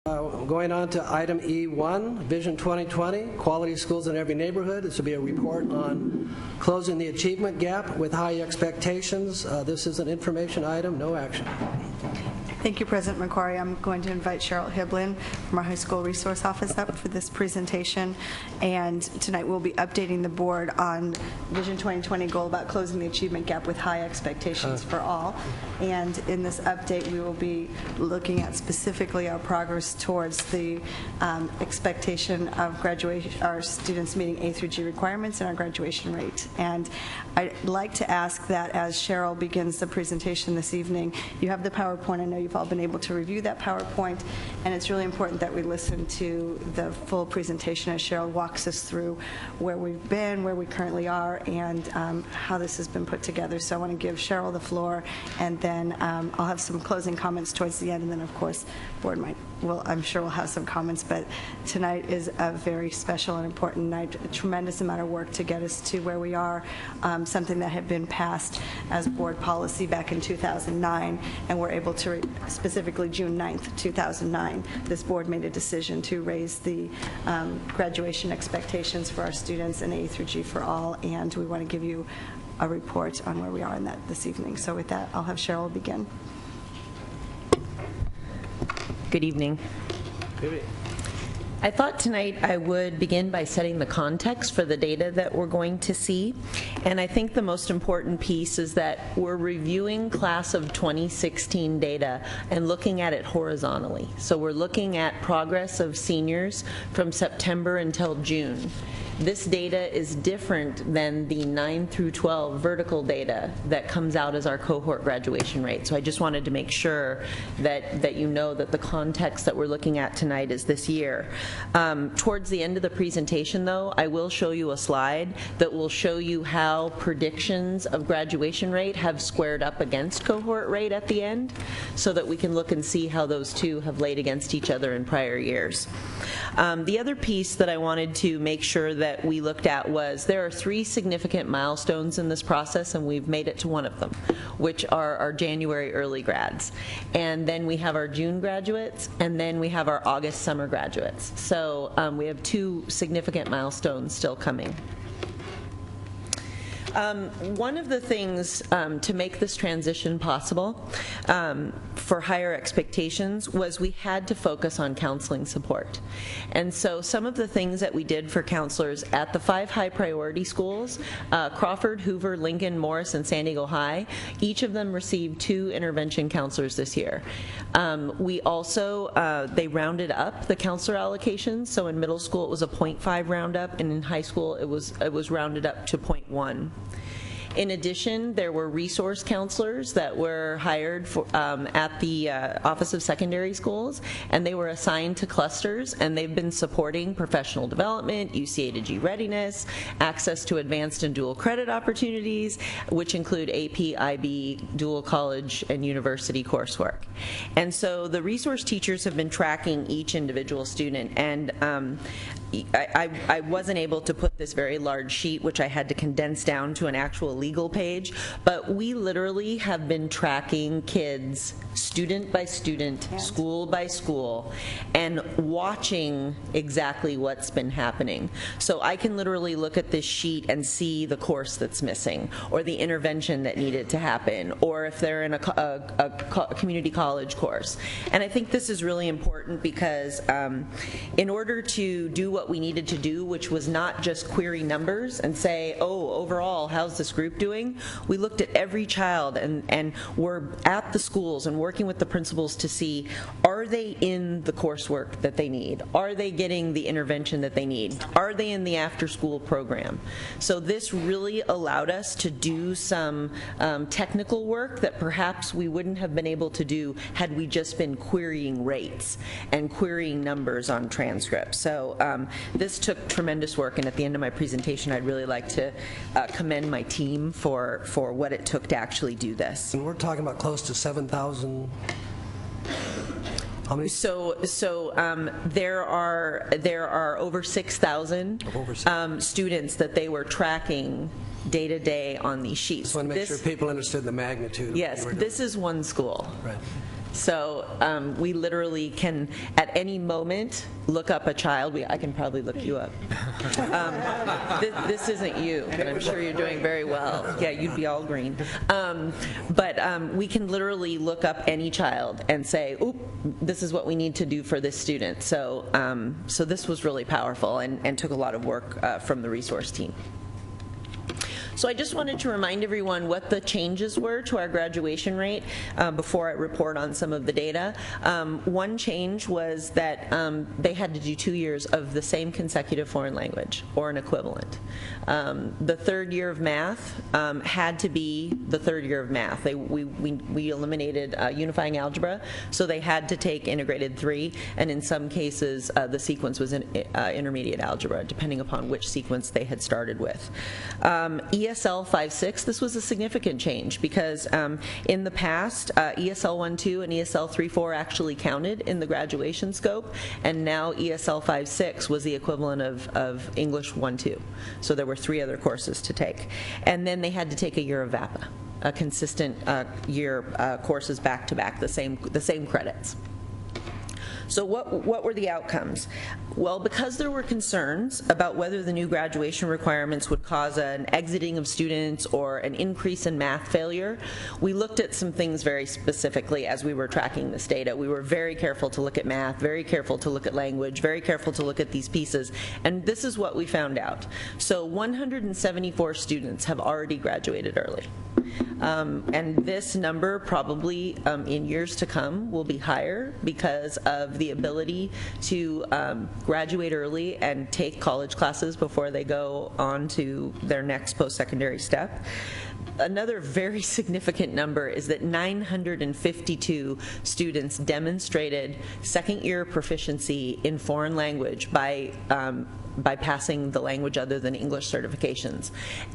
Going on to item E1, Vision 2020, Quality Schools in Every Neighborhood. This will be a report on closing the achievement gap with high expectations. This is an information item, no action. Thank you, President McQuarrie. I'm going to invite Cheryl Hiblin from our High School Resource Office up for this presentation. And tonight we'll be updating the board on Vision 2020 goal about closing the achievement gap with high expectations for all. And in this update, we will be looking at specifically our progress towards the expectation of graduation, our students meeting A through G requirements and our graduation rate. And I'd like to ask that as Cheryl begins the presentation this evening, you have the PowerPoint. I know you've all been able to review that PowerPoint, and it's really important that we listen to the full presentation as Cheryl walks us through where we've been, where we currently are, and how this has been put together. So I want to give Cheryl the floor, and then I'll have some closing comments towards the end, and then of course board I'm sure we'll have some comments, but tonight is a very special and important night, a tremendous amount of work to get us to where we are, something that had been passed as board policy back in 2009, and we're able to, specifically June 9th, 2009, this board made a decision to raise the graduation expectations for our students in A through G for all, and we want to give you a report on where we are in that this evening. So with that, I'll have Cheryl begin. Good evening. Good evening. I thought tonight I would begin by setting the context for the data that we're going to see. And I think the most important piece is that we're reviewing class of 2016 data and looking at it horizontally. So we're looking at progress of seniors from September until June. This data is different than the 9 through 12 vertical data that comes out as our cohort graduation rate. So I just wanted to make sure that you know that the context that we're looking at tonight is this year. Towards the end of the presentation, though, I will show you a slide that will show you how predictions of graduation rate have squared up against cohort rate at the end, so that we can look and see how those two have laid against each other in prior years. The other piece that I wanted to make sure that we looked at was there are 3 significant milestones in this process, and we've made it to one of them, which are our January early grads. And then we have our June graduates, and then we have our August summer graduates. So we have 2 significant milestones still coming. One of the things to make this transition possible for higher expectations was we had to focus on counseling support. And so some of the things that we did for counselors at the 5 high priority schools, Crawford, Hoover, Lincoln, Morris, and San Diego High, each of them received 2 intervention counselors this year. We also, they rounded up the counselor allocations. So in middle school it was a 0.5 roundup, and in high school it was rounded up to 0.1. In addition, there were resource counselors that were hired for, at the Office of Secondary Schools, and they were assigned to clusters, and they've been supporting professional development, UCA to G readiness, access to advanced and dual credit opportunities, which include AP, IB, dual college, and university coursework. And so the resource teachers have been tracking each individual student, and I wasn't able to put this very large sheet, which I had to condense down to an actual legal page, but we literally have been tracking kids student by student, school by school, and watching exactly what's been happening. So I can literally look at this sheet and see the course that's missing, or the intervention that needed to happen, or if they're in a community college course. And I think this is really important because in order to do what we needed to do, which was not just query numbers and say, oh, overall, how's this group doing? We looked at every child and we're at the schools and working with the principals to see, are they in the coursework that they need? Are they getting the intervention that they need? Are they in the after-school program? So this really allowed us to do some technical work that perhaps we wouldn't have been able to do had we just been querying rates and querying numbers on transcripts. So this took tremendous work, and at the end of my presentation I'd really like to commend my team for what it took to actually do this. And we're talking about close to 7,000. How many? So there are over 6,000 students that they were tracking day to day on these sheets. Just want to make sure people understood the magnitude. Yes, this is one school. Right. So we literally can, at any moment, look up a child. I can probably look you up. This isn't you, but I'm sure you're doing very well. Yeah, you'd be all green. But we can literally look up any child and say, oop, this is what we need to do for this student. So, so this was really powerful and took a lot of work from the resource team. So I just wanted to remind everyone what the changes were to our graduation rate before I report on some of the data. One change was that they had to do 2 years of the same consecutive foreign language or an equivalent. The third year of math had to be the third year of math. We eliminated unifying algebra, so they had to take integrated 3, and in some cases the sequence was in intermediate algebra, depending upon which sequence they had started with. ESL 5.6, this was a significant change because in the past, ESL 1.2 and ESL 3.4 actually counted in the graduation scope, and now ESL 5.6 was the equivalent of English 1.2. So there were 3 other courses to take. And then they had to take a year of VAPA, a consistent year courses back to back, the same credits. So what were the outcomes? Well, because there were concerns about whether the new graduation requirements would cause an exiting of students or an increase in math failure, we looked at some things very specifically as we were tracking this data. We were very careful to look at math, very careful to look at language, very careful to look at these pieces, and this is what we found out. So 174 students have already graduated early. And this number probably in years to come will be higher because of the ability to graduate early and take college classes before they go on to their next post-secondary step. Another very significant number is that 952 students demonstrated second-year proficiency in foreign language by passing the language other than English certifications.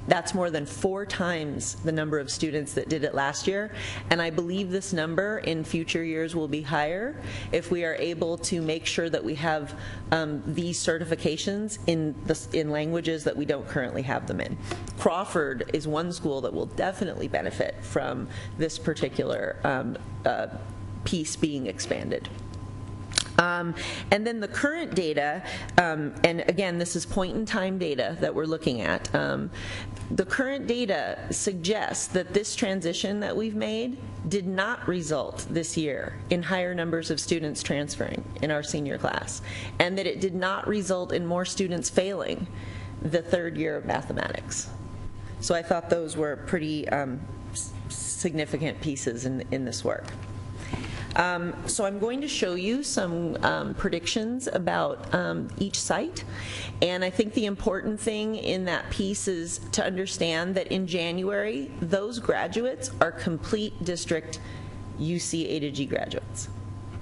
That's more than 4 times the number of students that did it last year, and I believe this number in future years will be higher if we are able to make sure that we have these certifications in languages that we don't currently have them in. Crawford is one school that will definitely benefit from this particular piece being expanded. And then the current data, and again, this is point-in-time data that we're looking at. The current data suggests that this transition that we've made did not result this year in higher numbers of students transferring in our senior class, and that it did not result in more students failing the third year of mathematics. So I thought those were pretty significant pieces in this work. So I'm going to show you some predictions about each site, and I think the important thing in that piece is to understand that in January, those graduates are complete district UC A to G graduates,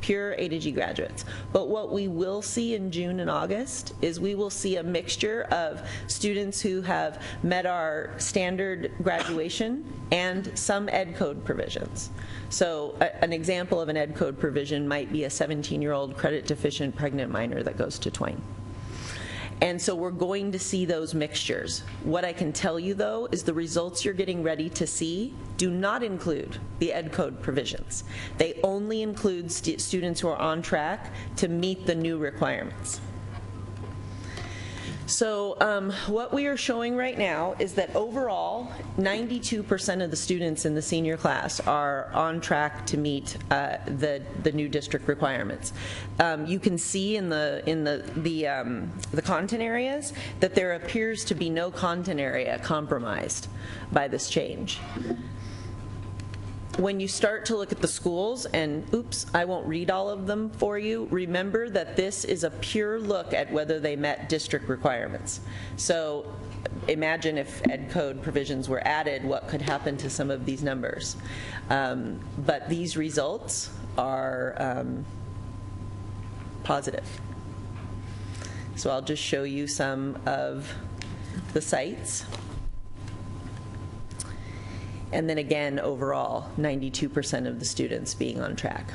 pure A to G graduates. But what we will see in June and August is we will see a mixture of students who have met our standard graduation and some ed code provisions. So an example of an ed code provision might be a 17-year-old credit deficient pregnant minor that goes to Twain. And so we're going to see those mixtures. What I can tell you, though, is the results you're getting ready to see do not include the ed code provisions. They only include students who are on track to meet the new requirements. So what we are showing right now is that overall, 92% of the students in the senior class are on track to meet the new district requirements. You can see in the content areas that there appears to be no content area compromised by this change. When you start to look at the schools, and oops, I won't read all of them for you, remember that this is a pure look at whether they met district requirements. So imagine if ed code provisions were added, what could happen to some of these numbers. But these results are positive. So I'll just show you some of the sites. And then again, overall, 92% of the students being on track.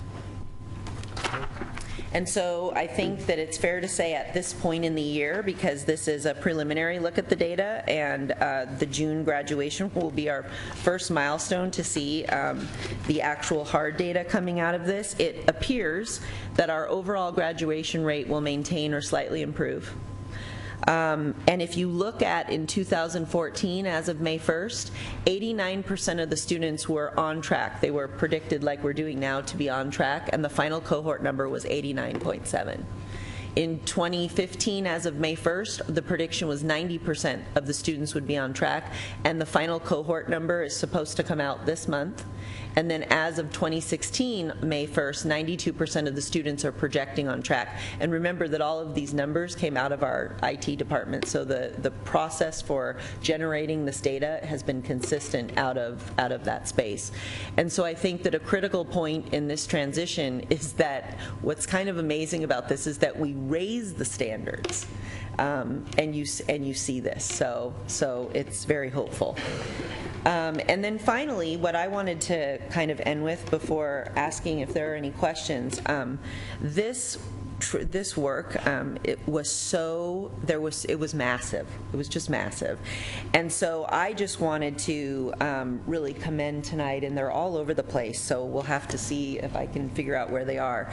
And so I think that it's fair to say at this point in the year, because this is a preliminary look at the data, and the June graduation will be our first milestone to see the actual hard data coming out of this, it appears that our overall graduation rate will maintain or slightly improve. And if you look at in 2014, as of May 1st, 89% of the students were on track. They were predicted, like we're doing now, to be on track, and the final cohort number was 89.7. In 2015, as of May 1st, the prediction was 90% of the students would be on track, and the final cohort number is supposed to come out this month. And then as of 2016, May 1st, 92% of the students are projecting on track. And remember that all of these numbers came out of our IT department, so the process for generating this data has been consistent out of that space. And so I think that a critical point in this transition is that what's kind of amazing about this is that we raise the standards. And you see this, so it's very hopeful. And then finally, what I wanted to kind of end with before asking if there are any questions, this work, it was massive. It was just massive. And so I just wanted to really commend tonight, and they're all over the place, so we'll have to see if I can figure out where they are.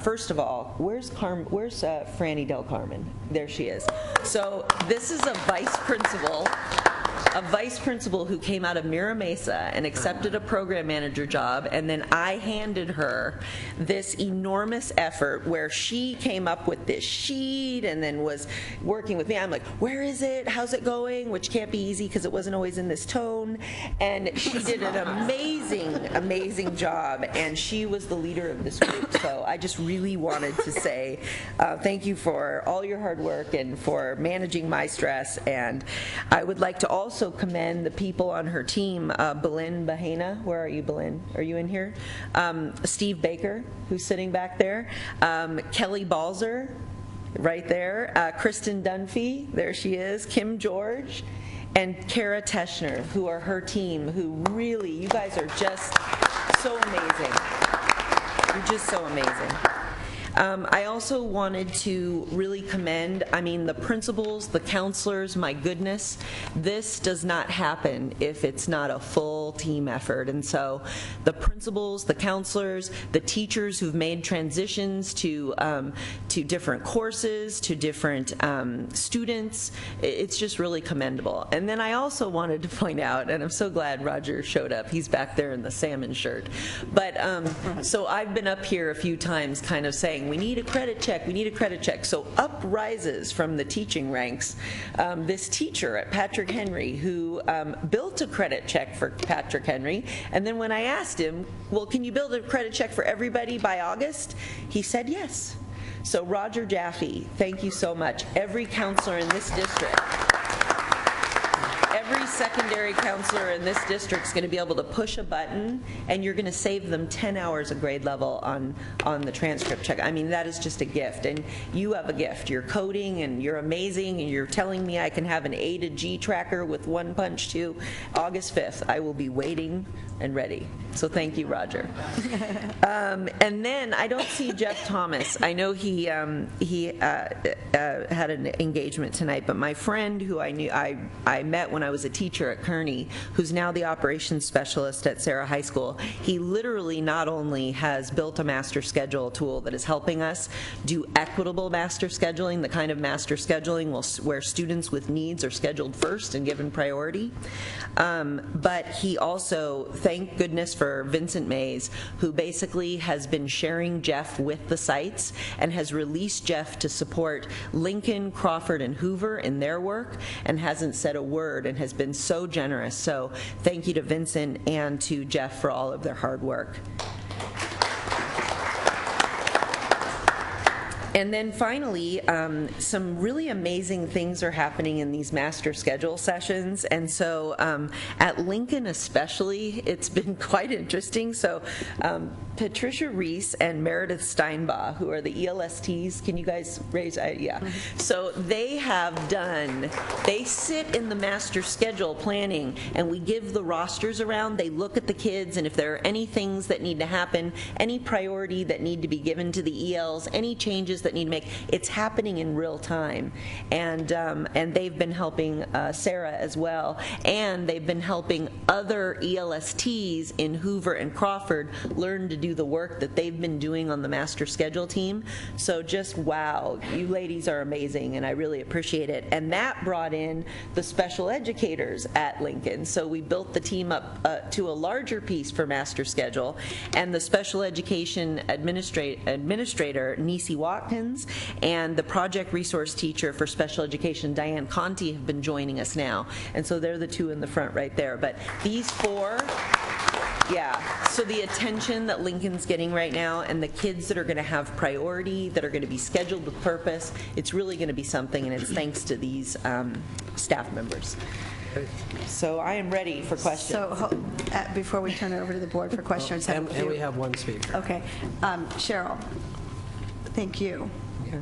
First of all, where's Franny Del Carmen? There she is. So this is a vice principal who came out of Mira Mesa and accepted a program manager job, and then I handed her this enormous effort where she came up with this sheet and then was working with me. I'm like, where is it? How's it going? Which can't be easy because it wasn't always in this tone. And she did an amazing job, and she was the leader of this group. So I just really wanted to say thank you for all your hard work and for managing my stress. And I would like to also commend the people on her team, Belen Bahena. Where are you, Belen? Are you in here? Steve Baker, who's sitting back there. Kelly Balzer, right there. Kristen Dunphy, there she is. Kim George. And Kara Teschner, who are her team, who really, you guys are just so amazing. You're just so amazing. I also wanted to really commend, the principals, the counselors, my goodness, this does not happen if it's not a full team effort. And so the principals, the counselors, the teachers who've made transitions to different courses, to different students, it's just really commendable. And then I also wanted to point out, and I'm so glad Roger showed up, he's back there in the salmon shirt, but so I've been up here a few times kind of saying, we need a credit check, we need a credit check. So up rises from the teaching ranks this teacher at Patrick Henry who built a credit check for Patrick Henry, and then when I asked him, well, can you build a credit check for everybody by August? He said yes. So Roger Jaffe, thank you so much. Every counselor in this district, every secondary counselor in this district is going to be able to push a button, and you're going to save them 10 hours of grade level on the transcript check. That is just a gift, and you have a gift. You're coding, and you're amazing, and you're telling me I can have an A to G tracker with one punch too. August 5th, I will be waiting and ready. So thank you, Roger. And then I don't see Jeff Thomas. I know he had an engagement tonight, but my friend who I met when I was a teacher at Kearney, who's now the operations specialist at Sarah High School, he literally not only has built a master schedule tool that is helping us do equitable master scheduling, the kind of master scheduling where students with needs are scheduled first and given priority, but he also, thank goodness for Vincent Mays, who basically has been sharing Jeff with the sites and has released Jeff to support Lincoln, Crawford, and Hoover in their work, and hasn't said a word and has been so generous. So thank you to Vincent and to Jeff for all of their hard work. And then finally, some really amazing things are happening in these master schedule sessions. And so at Lincoln especially, it's been quite interesting. So Patricia Reese and Meredith Steinbaugh, who are the ELSTs. Can you guys raise? Yeah. So they sit in the master schedule planning, and we give the rosters around. They look at the kids, and if there are any things that need to happen, any priority that need to be given to the ELs, any changes that need to make, it's happening in real time. And they've been helping Sarah as well, and they've been helping other ELSTs in Hoover and Crawford learn to do the work that they've been doing on the master schedule team. So just wow, you ladies are amazing, and I really appreciate it. And that brought in the special educators at Lincoln. So we built the team up to a larger piece for master schedule, and the special education administrator, Nisi Watkins, and the project resource teacher for special education, Diane Conti, have been joining us now. And so they're the two in the front right there. But these four, yeah, so the attention that Lincoln's getting right now, and the kids that are going to have priority, that are going to be scheduled with purpose, it's really going to be something, and it's thanks to these staff members. So I am ready for questions. So before we turn it over to the board for questions. And we have one speaker. Okay. Cheryl, thank you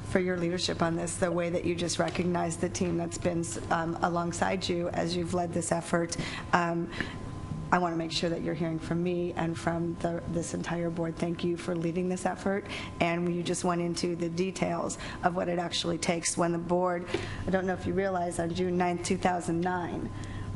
for your leadership on this, the way that you just recognized the team that's been alongside you as you've led this effort. I want to make sure that you're hearing from me and from this entire board. Thank you for leading this effort, and you just went into the details of what it actually takes when the board, I don't know if you realize, on June 9th, 2009,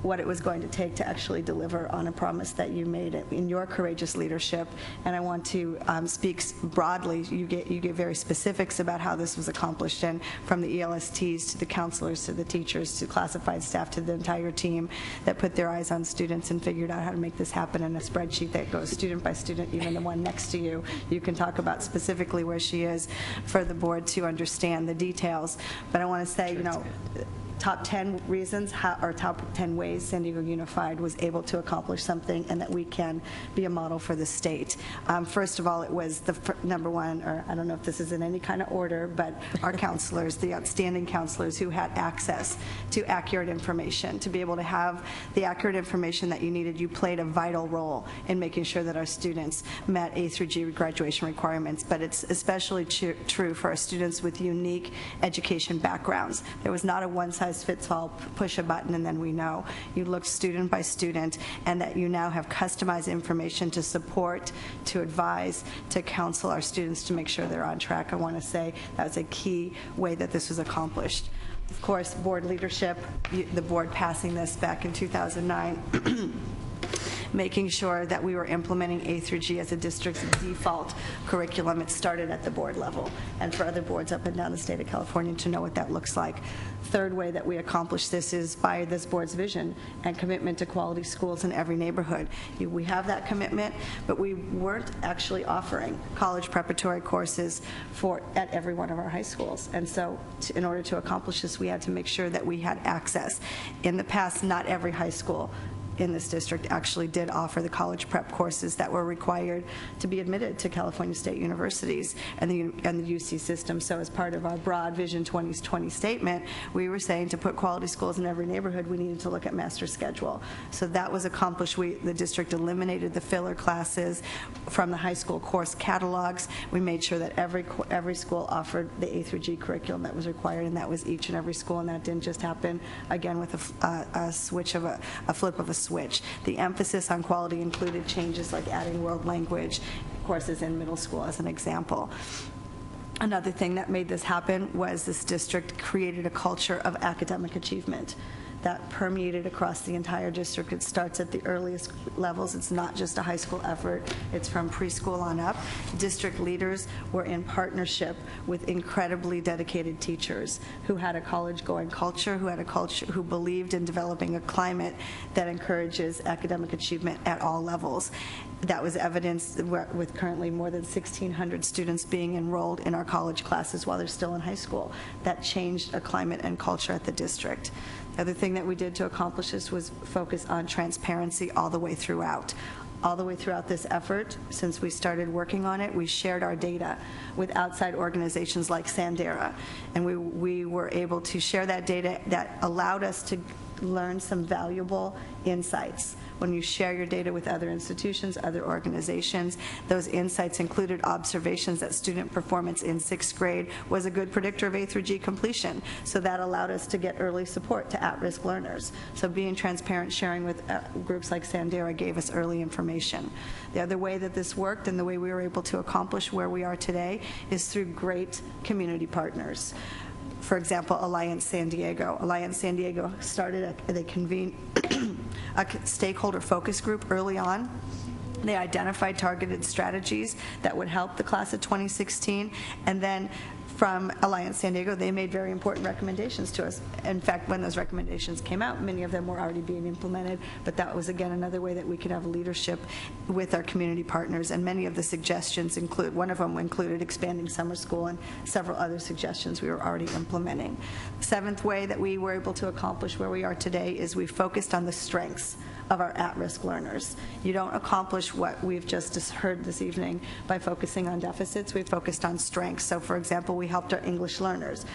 what it was going to take to actually deliver on a promise that you made in your courageous leadership. And I want to speak broadly. You gave very specifics about how this was accomplished, and from the ELSTs to the counselors to the teachers to classified staff to the entire team that put their eyes on students and figured out how to make this happen in a spreadsheet that goes student by student, even the one next to you. You can talk about specifically where she is for the board to understand the details. But I want to say, top 10 reasons or top 10 ways San Diego Unified was able to accomplish something, and that we can be a model for the state. First of all, it was the number one, or I don't know if this is in any kind of order, but our counselors, the outstanding counselors who had access to accurate information. To be able to have the accurate information that you needed, you played a vital role in making sure that our students met A through G graduation requirements, but it's especially true for our students with unique education backgrounds. There was not a one-size-fits-all, push a button and then we know. You looked student by student, and that you now have customized information to support, to advise, to counsel our students to make sure they're on track. I want to say that was a key way that this was accomplished. Of course, board leadership, the board passing this back in 2009, making sure that we were implementing A through G as a district's default curriculum. It started at the board level, and for other boards up and down the state of California to know what that looks like. Third way that we accomplish this is by this board's vision and commitment to quality schools in every neighborhood. We have that commitment, but we weren't actually offering college preparatory courses at every one of our high schools. And so in order to accomplish this, we had to make sure that we had access. In the past, not every high school in this district actually did offer the college prep courses that were required to be admitted to California state universities and the UC system. So as part of our broad Vision 2020 statement, we were saying to put quality schools in every neighborhood, we needed to look at master schedule. So that was accomplished. The district eliminated the filler classes from the high school course catalogs. We made sure that every school offered the A through G curriculum that was required, and that was each and every school, and that didn't just happen, again, with a switch of a flip of a switch. The emphasis on quality included changes like adding world language courses in middle school as an example. Another thing that made this happen was this district created a culture of academic achievement that permeated across the entire district. It starts at the earliest levels. It's not just a high school effort. It's from preschool on up. District leaders were in partnership with incredibly dedicated teachers who had a college-going culture, who believed in developing a climate that encourages academic achievement at all levels. That was evidenced with currently more than 1,600 students being enrolled in our college classes while they're still in high school. That changed a climate and culture at the district. The other thing that we did to accomplish this was focus on transparency all the way throughout. All the way throughout this effort, since we started working on it, we shared our data with outside organizations like Sandera, and we were able to share that data that allowed us to learned some valuable insights. When you share your data with other institutions, other organizations, those insights included observations that student performance in 6th grade was a good predictor of A through G completion. So that allowed us to get early support to at-risk learners. So being transparent, sharing with groups like Sandera gave us early information. The other way that this worked and the way we were able to accomplish where we are today is through great community partners. For example, Alliance San Diego. Alliance San Diego they convened a stakeholder focus group early on. They identified targeted strategies that would help the class of 2016, and then from Alliance San Diego, they made very important recommendations to us. In fact, when those recommendations came out, many of them were already being implemented, but that was, again, another way that we could have leadership with our community partners, and many of the suggestions one of them included expanding summer school, and several other suggestions we were already implementing. The 7th way that we were able to accomplish where we are today is we focused on the strengths of our at-risk learners. You don't accomplish what we've just heard this evening by focusing on deficits. We focused on strengths. So, for example, we helped our English learners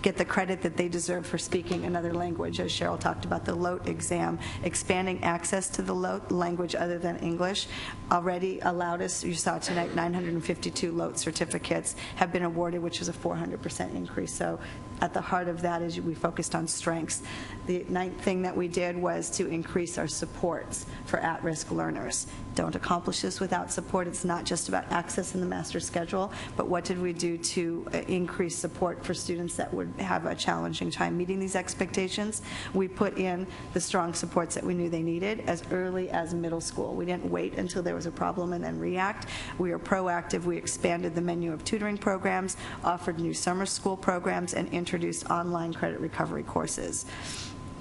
get the credit that they deserve for speaking another language. As Cheryl talked about the LOT exam, expanding access to the LOT language other than English already allowed us, you saw tonight, 952 LOT certificates have been awarded, which is a 400% increase. So at the heart of that is we focused on strengths. The 9th thing that we did was to increase our supports for at-risk learners. Don't accomplish this without support. It's not just about access in the master schedule, but what did we do to increase support for students that would have a challenging time meeting these expectations? We put in the strong supports that we knew they needed as early as middle school. We didn't wait until there was a problem and then react. We were proactive. We expanded the menu of tutoring programs, offered new summer school programs, and introduced online credit recovery courses.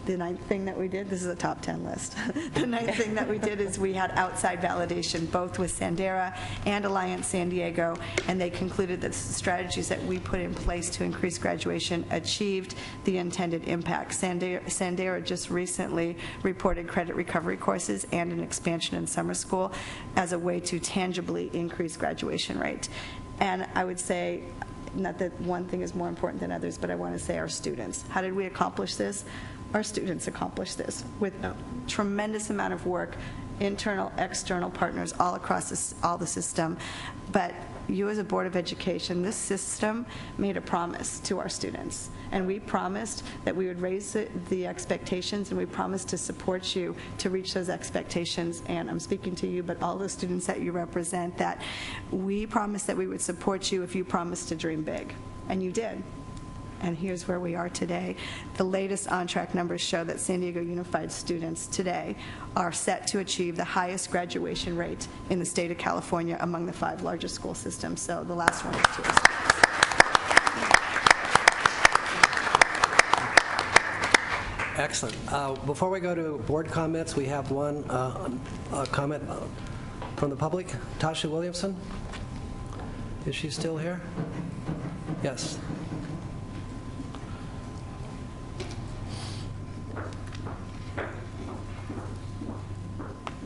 The 9th thing that we did, this is a top 10 list. The 9th thing that we did is we had outside validation, both with Sandera and Alliance San Diego, and they concluded that the strategies that we put in place to increase graduation achieved the intended impact. Sandera just recently reported credit recovery courses and an expansion in summer school as a way to tangibly increase graduation rate. And I would say, not that one thing is more important than others, but I want to say our students. How did we accomplish this? Our students accomplished this with a tremendous amount of work, internal, external partners all across all the system. But you as a Board of Education, this system made a promise to our students. And we promised that we would raise the expectations, and we promised to support you to reach those expectations. And I'm speaking to you, but all the students that you represent, that we promised that we would support you if you promised to dream big. And you did. And here's where we are today. The latest on-track numbers show that San Diego Unified students today are set to achieve the highest graduation rate in the state of California among the 5 largest school systems. So the last one is yours. Excellent. Before we go to board comments, we have one comment from the public. Tasha Williamson. Is she still here? Yes.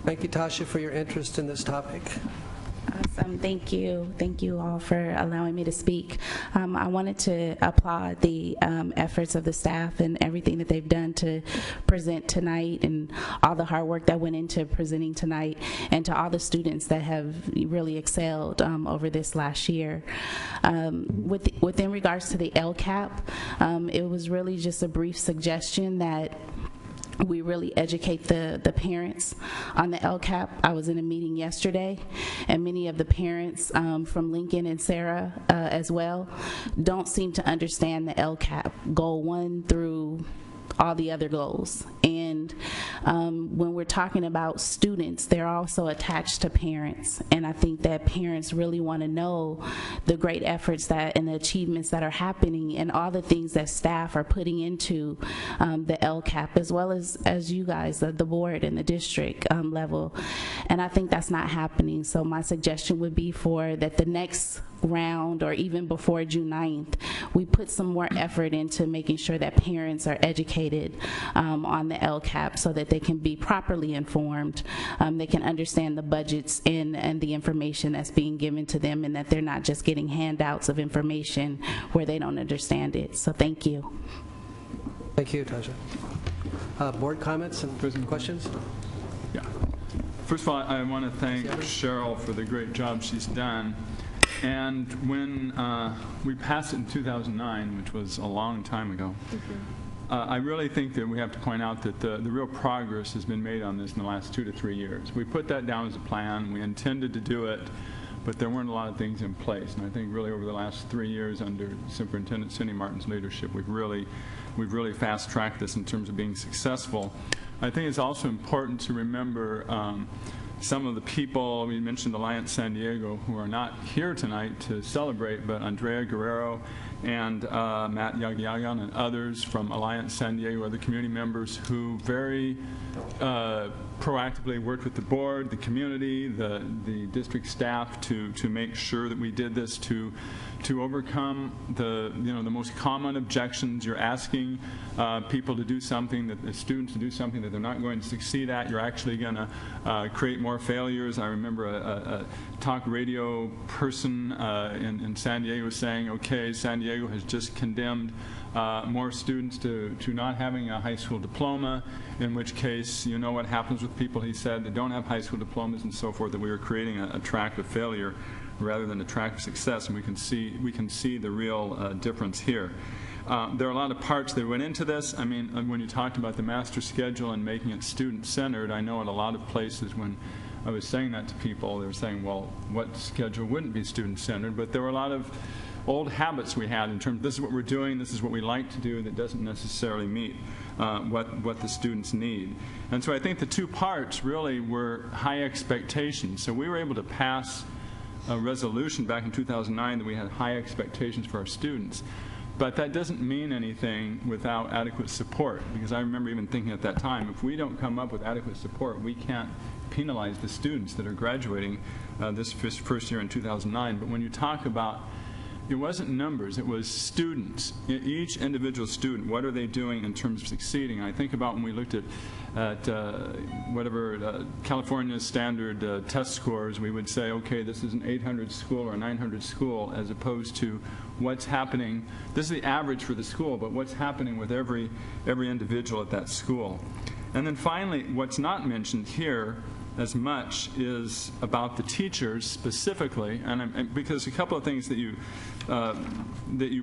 Thank you, Tasha, for your interest in this topic. Awesome. Thank you. Thank you all for allowing me to speak. I wanted to applaud the efforts of the staff and everything that they've done to present tonight, and all the hard work that went into presenting tonight, and to all the students that have really excelled over this last year. Within regards to the LCAP, it was really just a brief suggestion that we really educate the parents on the LCAP. I was in a meeting yesterday, and many of the parents from Lincoln and Sarah as well don't seem to understand the LCAP, goal 1 through all the other goals. And when we're talking about students, they're also attached to parents. And I think that parents really want to know the great efforts that and the achievements that are happening, and all the things that staff are putting into the LCAP, as well as you guys, the board and the district level. And I think that's not happening. So my suggestion would be for that the next round, or even before June 9th, we put some more effort into making sure that parents are educated on the LCAP, so that they can be properly informed, they can understand the budgets and the information that's being given to them, and that they're not just getting handouts of information where they don't understand it. So thank you. Thank you, Tasha. Board comments and questions? Yeah. First of all, I want to thank Cheryl for the great job she's done. And when we passed it in 2009, which was a long time ago, I really think that we have to point out that the real progress has been made on this in the last 2 to 3 years. We put that down as a plan. We intended to do it, but there weren't a lot of things in place. And I think really over the last 3 years under Superintendent Cindy Martin's leadership, we've really fast-tracked this in terms of being successful. I think it's also important to remember some of the people, we mentioned Alliance San Diego, who are not here tonight to celebrate, but Andrea Guerrero and Matt Yagyagan and others from Alliance San Diego, other community members who very proactively worked with the board, the community, the district staff to make sure that we did this to overcome the most common objections. You're asking people to do something, the students to do something that they're not going to succeed at. You're actually going to create more failures. I remember a talk radio person in San Diego saying, okay, San Diego has just condemned more students to not having a high school diploma, in which case, you know what happens with people, he said, that don't have high school diplomas and so forth, that we were creating a track of failure rather than a track of success, and we can see the real difference here. There are a lot of parts that went into this. I mean, when you talked about the master schedule and making it student-centered, I know in a lot of places when I was saying that to people, they were saying, well, what schedule wouldn't be student-centered? But there were a lot of old habits we had in terms of this is what we're doing, this is what we like to do, that doesn't necessarily meet what the students need. And so I think the two parts really were high expectations. So we were able to pass a resolution back in 2009 that we had high expectations for our students. But that doesn't mean anything without adequate support, because I remember even thinking at that time, if we don't come up with adequate support, we can't penalize the students that are graduating this first year in 2009. But when you talk about, it wasn't numbers, it was students. Each individual student, what are they doing in terms of succeeding? I think about when we looked at California standard test scores, we would say, okay, this is an 800 school or a 900 school, as opposed to what's happening. This is the average for the school, but what's happening with every individual at that school. And then finally, what's not mentioned here as much is about the teachers specifically, and because a couple of things that you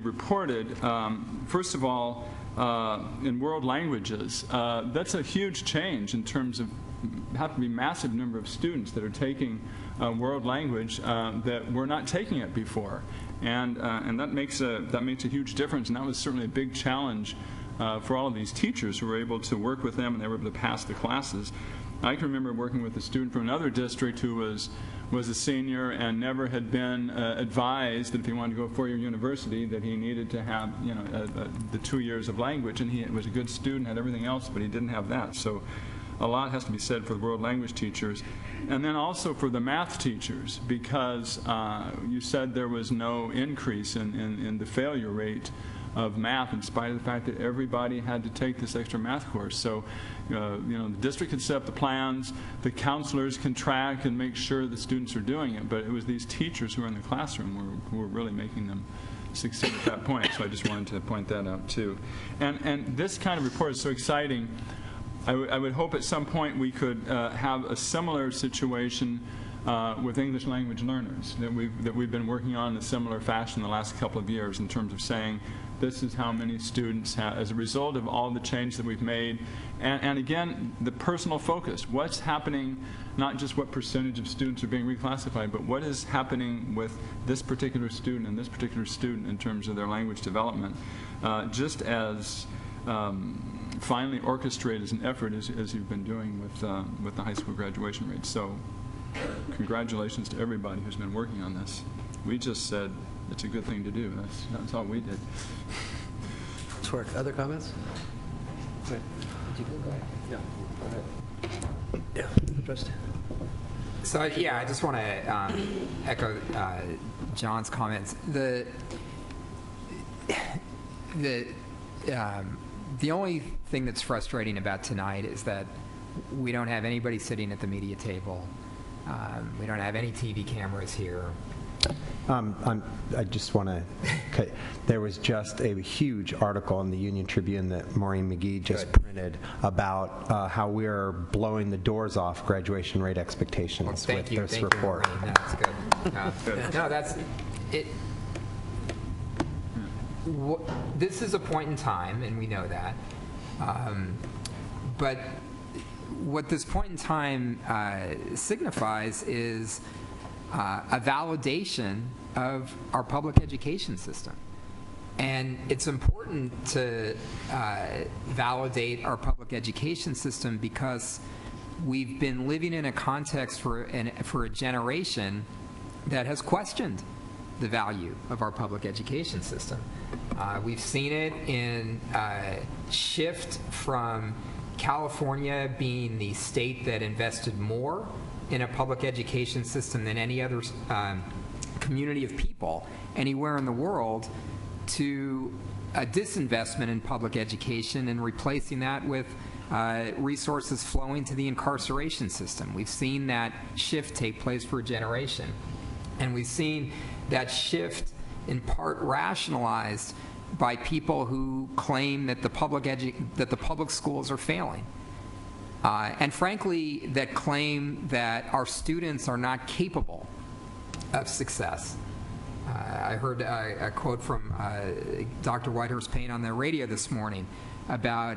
reported. First of all, in world languages, that's a huge change in terms of have to be massive number of students that are taking world language that were not taking it before, and that makes a huge difference, and that was certainly a big challenge for all of these teachers who were able to work with them and they were able to pass the classes. I can remember working with a student from another district who was a senior and never had been advised that if he wanted to go to a four-year university that he needed to have the 2 years of language, and he was a good student, had everything else, but he didn't have that. So a lot has to be said for the world language teachers. And then also for the math teachers, because you said there was no increase in the failure rate of math in spite of the fact that everybody had to take this extra math course. So the district can set up the plans, the counselors can track and make sure the students are doing it, but it was these teachers who were in the classroom who were really making them succeed at that point. So I just wanted to point that out too. And this kind of report is so exciting. I would hope at some point we could have a similar situation with English language learners that we've been working on in a similar fashion the last couple of years, in terms of saying this is how many students have, as a result of all the change that we've made, and again, the personal focus. What's happening, not just what percentage of students are being reclassified, but what is happening with this particular student and this particular student in terms of their language development, just as finally orchestrated as an effort as you've been doing with the high school graduation rate. So congratulations to everybody who's been working on this. We just said it's a good thing to do. That's all we did. Let's work. Other comments? Did you go ahead? Yeah. Go ahead. Yeah. Trustee. So I just want to echo John's comments. The only thing that's frustrating about tonight is that we don't have anybody sitting at the media table. We don't have any TV cameras here. I just want to, there was just a huge article in the Union Tribune that Maureen McGee just printed about how we're blowing the doors off graduation rate expectations with this report. You, no, that's good. No, that's it. This is a point in time, and we know that. But what this point in time signifies is a validation of our public education system. And it's important to validate our public education system because we've been living in a context for a generation that has questioned the value of our public education system. We've seen it in shift from California being the state that invested more in a public education system than any other community of people anywhere in the world to a disinvestment in public education and replacing that with resources flowing to the incarceration system. We've seen that shift take place for a generation. And we've seen that shift in part rationalized by people who claim that the public schools are failing. And frankly, that claim that our students are not capable of success. I heard a quote from Dr. Whitehurst-Payne on the radio this morning about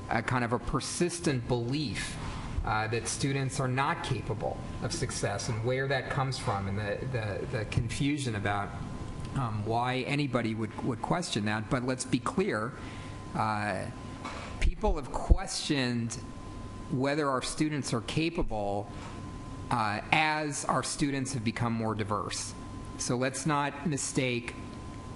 a kind of a persistent belief that students are not capable of success, and where that comes from, and the confusion about why anybody would question that. But let's be clear, people have questioned whether our students are capable as our students have become more diverse. So let's not mistake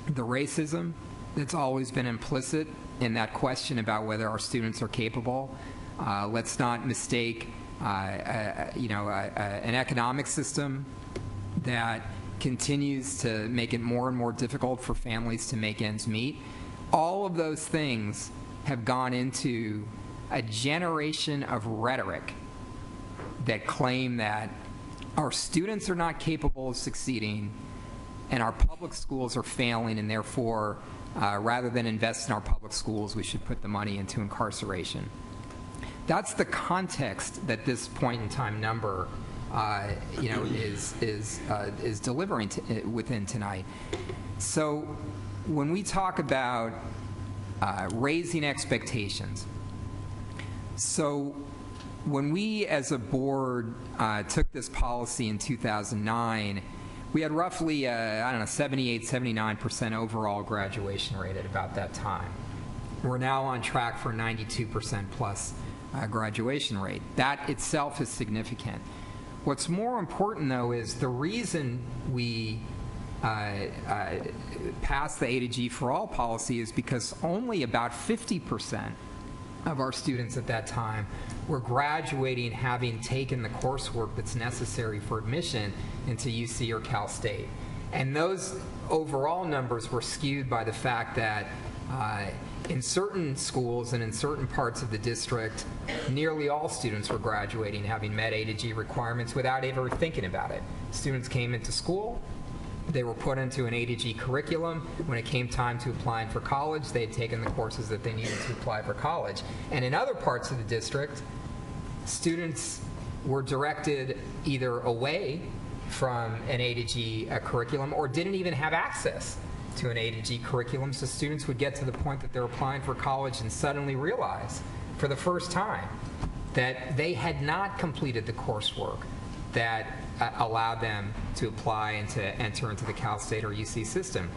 the racism that's always been implicit in that question about whether our students are capable. Let's not mistake an economic system that continues to make it more and more difficult for families to make ends meet. All of those things have gone into a generation of rhetoric that claim that our students are not capable of succeeding and our public schools are failing, and therefore, rather than invest in our public schools, we should put the money into incarceration. That's the context that this point in time number is delivering within tonight. So when we talk about raising expectations, so when we as a board took this policy in 2009, we had roughly, 78, 79% overall graduation rate at about that time. We're now on track for 92% plus graduation rate. That itself is significant. What's more important, though, is the reason we passed the A to G for All policy is because only about 50% of our students at that time were graduating having taken the coursework that's necessary for admission into UC or Cal State. And those overall numbers were skewed by the fact that in certain schools and in certain parts of the district, nearly all students were graduating having met A to G requirements without ever thinking about it. Students came into school, they were put into an A to G curriculum. When it came time to applying for college, they had taken the courses that they needed to apply for college. And in other parts of the district, students were directed either away from an A to G curriculum or didn't even have access to an A to G curriculum, so students would get to the point that they're applying for college and suddenly realize for the first time that they had not completed the coursework that allowed them to apply and to enter into the Cal State or UC system.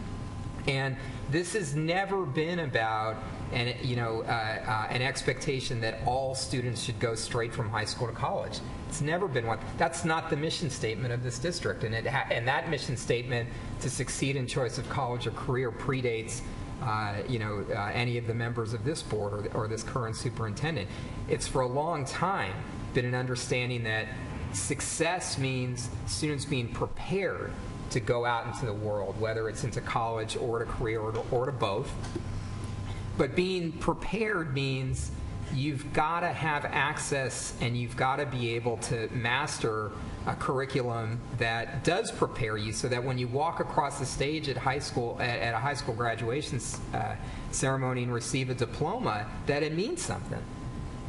And this has never been about an expectation that all students should go straight from high school to college. It's never been one. That's not the mission statement of this district, and that mission statement to succeed in choice of college or career predates any of the members of this board or this current superintendent. It's for a long time been an understanding that success means students being prepared to go out into the world, whether it's into college or to career or to both. But being prepared means you've got to have access and you've got to be able to master a curriculum that does prepare you so that when you walk across the stage at high school, at a high school graduation ceremony and receive a diploma, that it means something,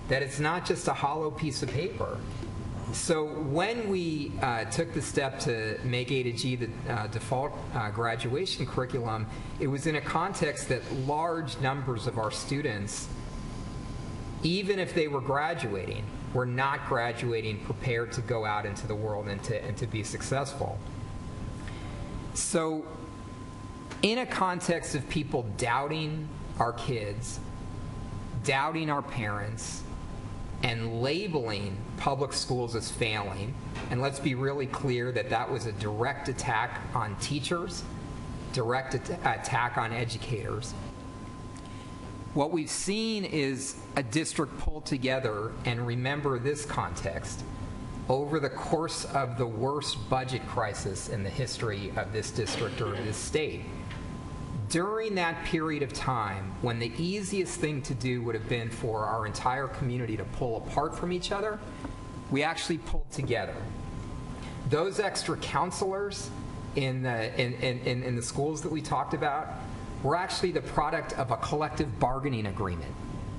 that it's not just a hollow piece of paper. So when we took the step to make A to G the default graduation curriculum, it was in a context that large numbers of our students, even if they were graduating, were not graduating prepared to go out into the world and to be successful. So in a context of people doubting our kids, doubting our parents, and labeling public schools as failing, and let's be really clear that that was a direct attack on teachers, direct attack on educators. What we've seen is a district pull together and remember this context. Over the course of the worst budget crisis in the history of this district or this state, during that period of time when the easiest thing to do would have been for our entire community to pull apart from each other, we actually pulled together. Those extra counselors in the schools that we talked about were actually the product of a collective bargaining agreement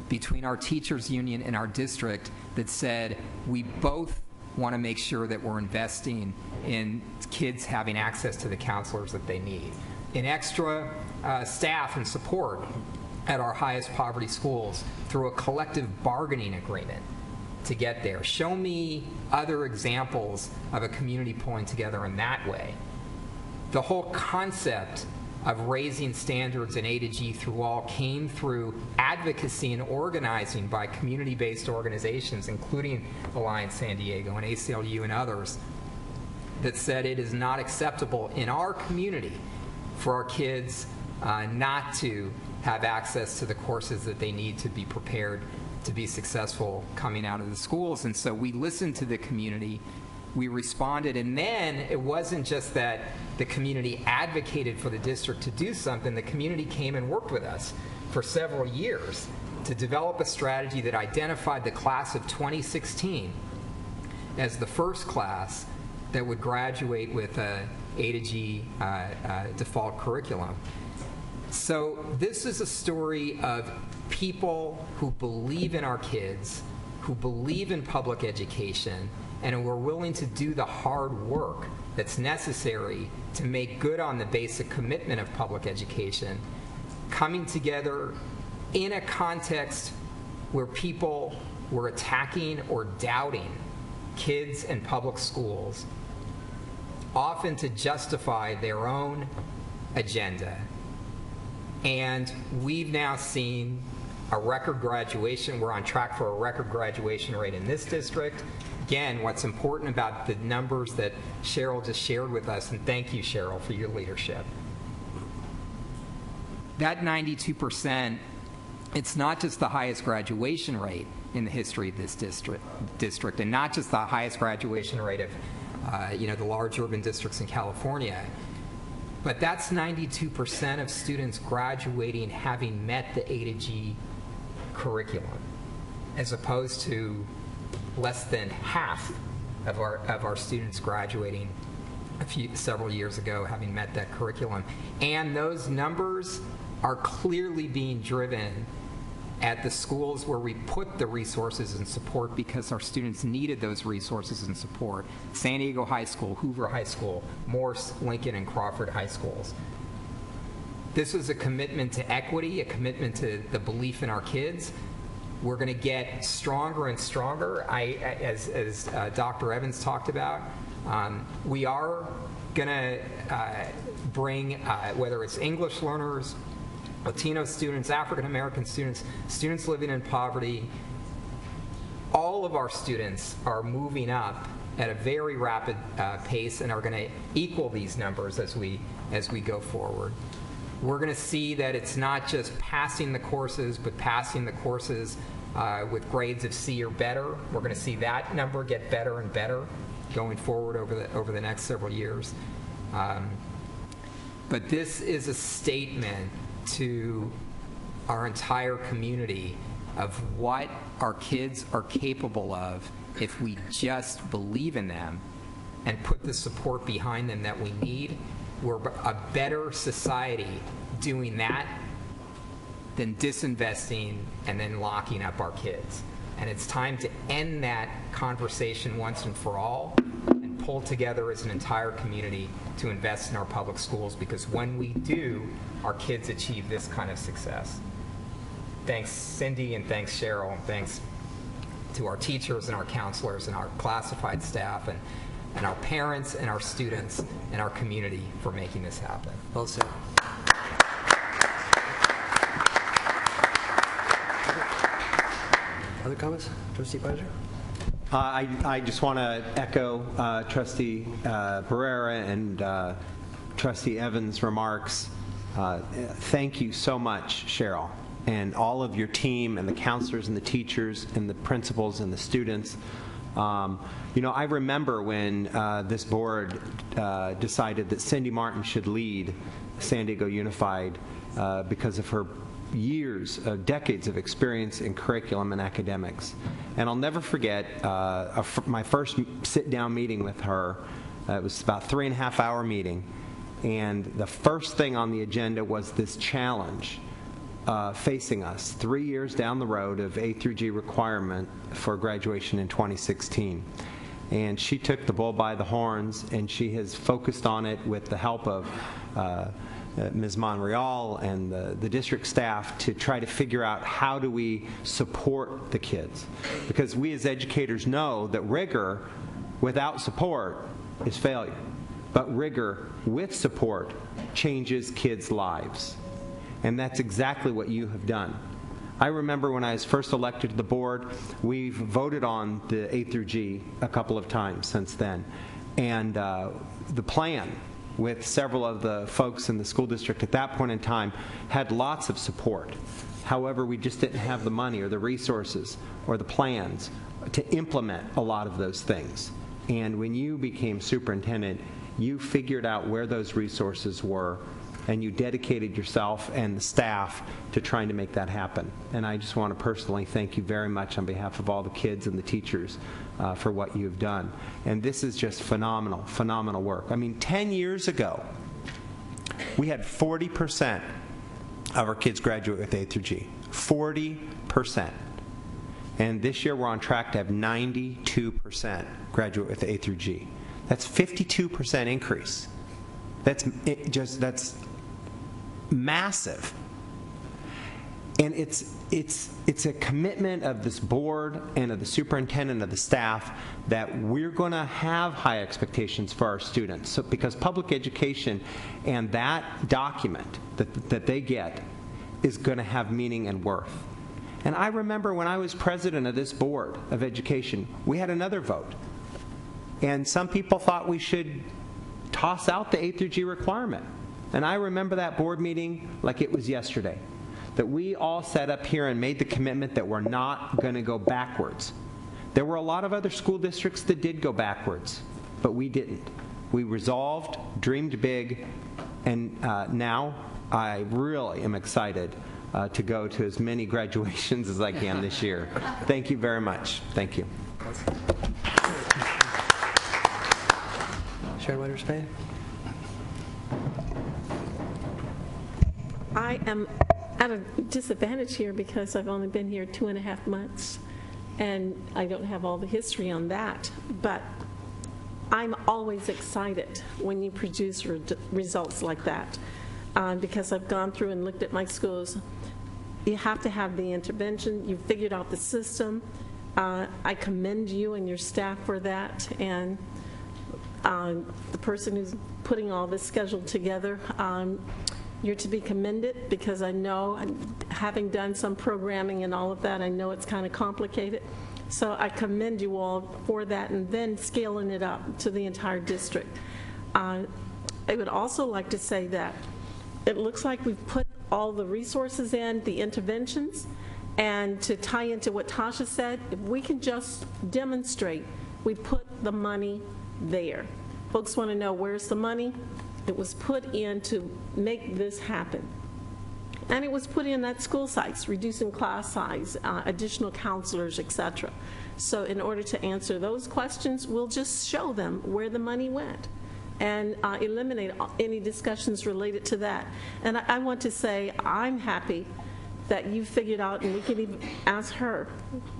between our teachers union and our district that said we both want to make sure that we're investing in kids having access to the counselors that they need, in extra staff and support at our highest poverty schools through a collective bargaining agreement to get there. Show me other examples of a community pulling together in that way. The whole concept of raising standards in A to G through all came through advocacy and organizing by community-based organizations, including Alliance San Diego and ACLU and others, that said it is not acceptable in our community for our kids not to have access to the courses that they need to be prepared to be successful coming out of the schools. And so we listened to the community, we responded, and then it wasn't just that the community advocated for the district to do something, the community came and worked with us for several years to develop a strategy that identified the class of 2016 as the first class that would graduate with a to G default curriculum. So this is a story of people who believe in our kids, who believe in public education, and who are willing to do the hard work that's necessary to make good on the basic commitment of public education, coming together in a context where people were attacking or doubting kids and public schools, often to justify their own agenda. And we've now seen a record graduation. We're on track for a record graduation rate in this district. Again, what's important about the numbers that Cheryl just shared with us, and thank you, Cheryl, for your leadership. That 92%, it's not just the highest graduation rate in the history of this district, and not just the highest graduation rate of the large urban districts in California, but that's 92% of students graduating having met the A to G curriculum, as opposed to less than half of our students graduating several years ago having met that curriculum. And those numbers are clearly being driven at the schools where we put the resources and support because our students needed those resources and support. San Diego High School, Hoover High School, Morse, Lincoln, and Crawford High Schools. This was a commitment to equity, a commitment to the belief in our kids. We're going to get stronger and stronger. As Dr. Evans talked about, we are going to bring, whether it's English learners, Latino students, African American students, students living in poverty, all of our students are moving up at a very rapid pace and are going to equal these numbers as we go forward. We're going to see that it's not just passing the courses, but passing the courses with grades of C or better. We're going to see that number get better and better going forward over the next several years. But this is a statement to our entire community of what our kids are capable of if we just believe in them and put the support behind them that we need. We're a better society doing that than disinvesting and then locking up our kids. And it's time to end that conversation once and for all and pull together as an entire community to invest in our public schools, because when we do, our kids achieve this kind of success. Thanks, Cindy, and thanks, Cheryl, and thanks to our teachers and our counselors and our classified staff and our parents and our students and our community for making this happen. Well said. Other comments? Trustee Pfizer? I just want to echo Trustee Barrera and Trustee Evans' remarks. Thank you so much, Cheryl, and all of your team and the counselors and the teachers and the principals and the students. You know, I remember when this board decided that Cindy Martin should lead San Diego Unified because of her years, decades of experience in curriculum and academics. And I'll never forget my first sit-down meeting with her. It was about a 3.5-hour meeting, and the first thing on the agenda was this challenge facing us 3 years down the road of A through G requirement for graduation in 2016. And she took the bull by the horns, and she has focused on it with the help of Ms. Monreal and the district staff to try to figure out how do we support the kids. Because we as educators know that rigor without support is failure. But rigor with support changes kids' lives. And that's exactly what you have done. I remember when I was first elected to the board, we've voted on the A through G a couple of times since then. And the plan with several of the folks in the school district at that point in time had lots of support. However, we just didn't have the money or the resources or the plans to implement a lot of those things. And when you became superintendent, you figured out where those resources were, and you dedicated yourself and the staff to trying to make that happen. And I just want to personally thank you very much on behalf of all the kids and the teachers for what you've done. And this is just phenomenal, phenomenal work. I mean, 10 years ago, we had 40% of our kids graduate with A through G. 40%. And this year we're on track to have 92% graduate with A through G. That's 52% increase. That's massive. And it's a commitment of this board and of the superintendent of the staff that we're going to have high expectations for our students. So, because public education and that document that they get is going to have meaning and worth. And I remember when I was president of this board of education, we had another vote. And some people thought we should toss out the A through G requirement. And I remember that board meeting like it was yesterday, that we all sat up here and made the commitment that we're not going to go backwards. There were a lot of other school districts that did go backwards, but we didn't. We resolved, dreamed big, and now I really am excited to go to as many graduations as I can this year. Thank you very much. Thank you. Sharon Weatherspoon? I am at a disadvantage here because I've only been here 2.5 months, and I don't have all the history on that. But I'm always excited when you produce results like that, because I've gone through and looked at my schools. You have to have the intervention. You've figured out the system. I commend you and your staff for that, and the person who's putting all this schedule together. You're to be commended, because I know, having done some programming and all of that, I know it's kind of complicated. So I commend you all for that, and then scaling it up to the entire district. I would also like to say that it looks like we've put all the resources in, the interventions, and to tie into what Tasha said, if we can just demonstrate we put the money there. Folks want to know, where's the money? It was put in to make this happen. And it was put in at school sites, reducing class size, additional counselors, et cetera. So in order to answer those questions, we'll just show them where the money went and eliminate any discussions related to that. And I want to say I'm happy that you figured out, and we can even ask her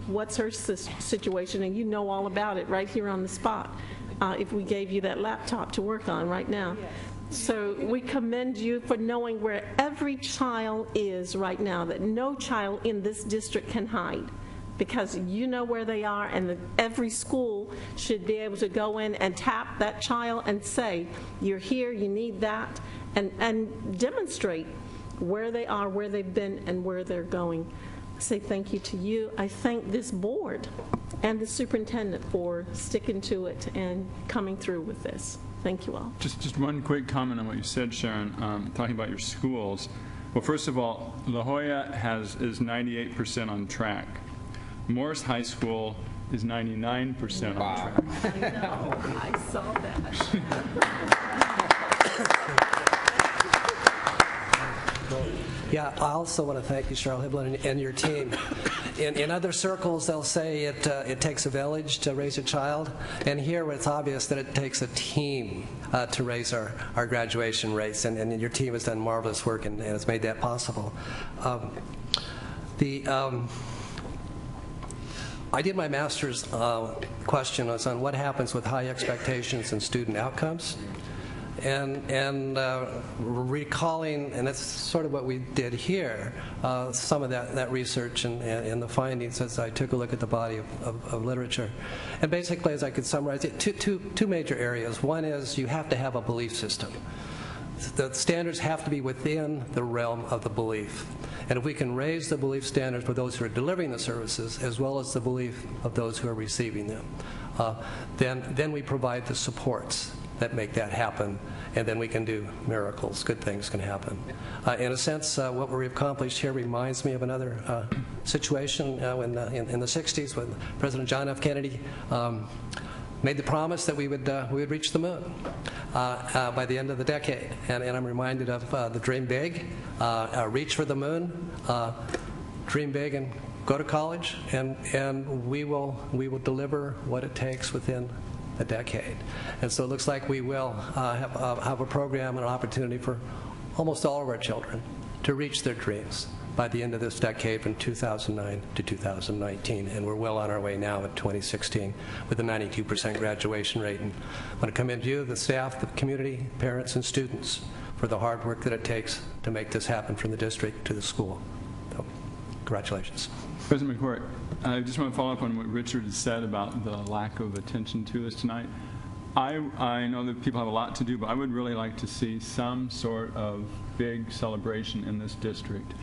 what's her situation, and you know all about it right here on the spot if we gave you that laptop to work on right now. So we commend you for knowing where every child is right now, that no child in this district can hide, because you know where they are, and every school should be able to go in and tap that child and say, you're here, you need that, and demonstrate where they are, where they've been, and where they're going. I say thank you to you. I thank this board and the superintendent for sticking to it and coming through with this. Thank you all. Just one quick comment on what you said, Sharon, talking about your schools. Well, first of all, La Jolla is 98% on track. Morris High School is 99% on track. I know. I saw that. Yeah, I also want to thank you, Cheryl Hiblin, and your team. In other circles, they'll say it takes a village to raise a child, and here it's obvious that it takes a team to raise our graduation rates, and your team has done marvelous work and has made that possible. I did my master's question was on what happens with high expectations and student outcomes. And recalling, and that's sort of what we did here, some of that research and the findings as I took a look at the body of literature. And basically, as I could summarize it, two major areas. One is you have to have a belief system. The standards have to be within the realm of the belief. And if we can raise the belief standards for those who are delivering the services as well as the belief of those who are receiving them, then we provide the supports that make that happen, and then we can do miracles. Good things can happen. In a sense, what we've accomplished here reminds me of another situation in the 60s when President John F. Kennedy made the promise that we would reach the moon by the end of the decade. And I'm reminded of the dream big, reach for the moon, dream big and go to college, and we will deliver what it takes within a decade. And so it looks like we will have a program and an opportunity for almost all of our children to reach their dreams by the end of this decade from 2009 to 2019. And we're well on our way now at 2016 with a 92% graduation rate. And I want to commend you, the staff, the community, parents, and students for the hard work that it takes to make this happen from the district to the school. So, congratulations. President McCourt, I just want to follow up on what Richard has said about the lack of attention to this tonight. I know that people have a lot to do, but I would really like to see some sort of big celebration in this district,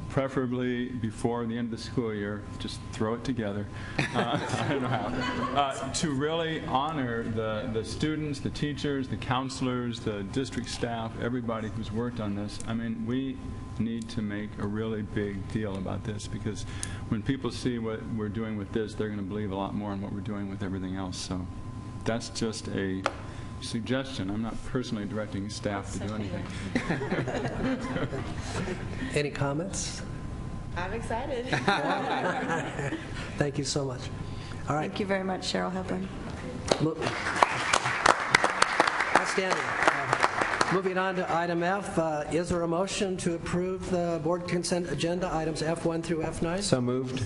preferably before the end of the school year. Just throw it together. I don't know how. To really honor the students, the teachers, the counselors, the district staff, everybody who's worked on this. I mean, we need to make a really big deal about this, because when people see what we're doing with this, they're going to believe a lot more in what we're doing with everything else. So that's just a suggestion. I'm not personally directing staff to do anything. Any comments? I'm excited. Thank you so much. All right. Thank you very much, Cheryl Hiblin. Outstanding. Moving on to item F, is there a motion to approve the board consent agenda items F1 through F9? So moved.